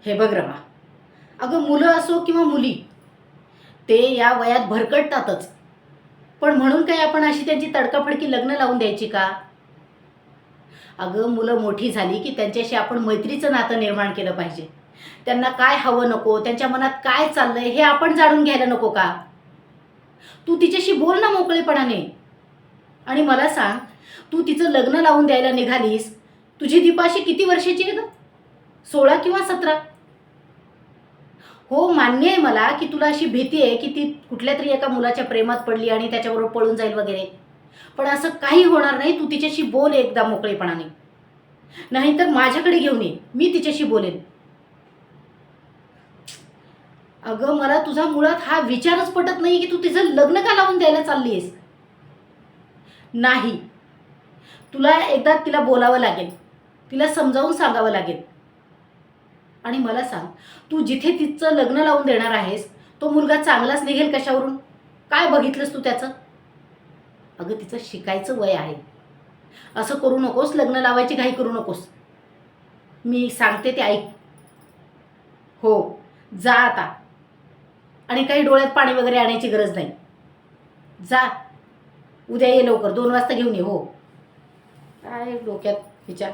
हे बघ रमा, अगं मुलं असो किंवा मुली, ते या वयात भरकटतातच. पण म्हणून काय आपण अशी त्यांची तडकाफडकी लग्न लावून द्यायची का? अगं मुलं मोठी झाली की त्यांच्याशी आपण मैत्रीचं नातं निर्माण केलं पाहिजे. त्यांना काय हवं नको, त्यांच्या मनात काय चाललंय हे आपण जाणून घ्यायला नको का? तू तिच्याशी बोल ना मोकळेपणाने. आणि मला सांग, तू तिचं लग्न लावून द्यायला निघालीस, तुझी दीपाशी किती वर्षाची आहे ग? 16 किंवा 17? हो, मान्य आहे मला की तुला अशी भीती आहे की ती कुठल्यातरी एका मुलाच्या प्रेमात पडली आणि त्याच्याबरोबर पळून जाईल वगैरे. पण असं काही होणार नाही. तू तिच्याशी बोल एकदा मोकळेपणाने. नाहीतर माझ्याकडे घेऊन ये, मी तिच्याशी बोलेन. अगं मला तुझा मुळात हा विचारच पटत नाही की तू तिचं लग्न का लावून द्यायला चाललीयस. नाही, तुला एकदा तिला बोलावं लागेल, तिला समजावून सांगावं लागेल. आणि मला सांग, तू जिथे तिचं लग्न लावून देणार आहेस तो मुलगा चांगलाच निघेल कशावरून? काय बघितलंस तू त्याचं? अगं तिचं शिकायचं वय आहे. असं करू नकोस, लग्न लावायची घाई करू नकोस. मी सांगते ते ऐक. हो, जा आता. आणि काही डोळ्यात पाणी वगैरे आणायची गरज नाही. जा, उद्या ये लवकर, 2 वाजता घेऊन ये. हो, काय डोक्यात विचार.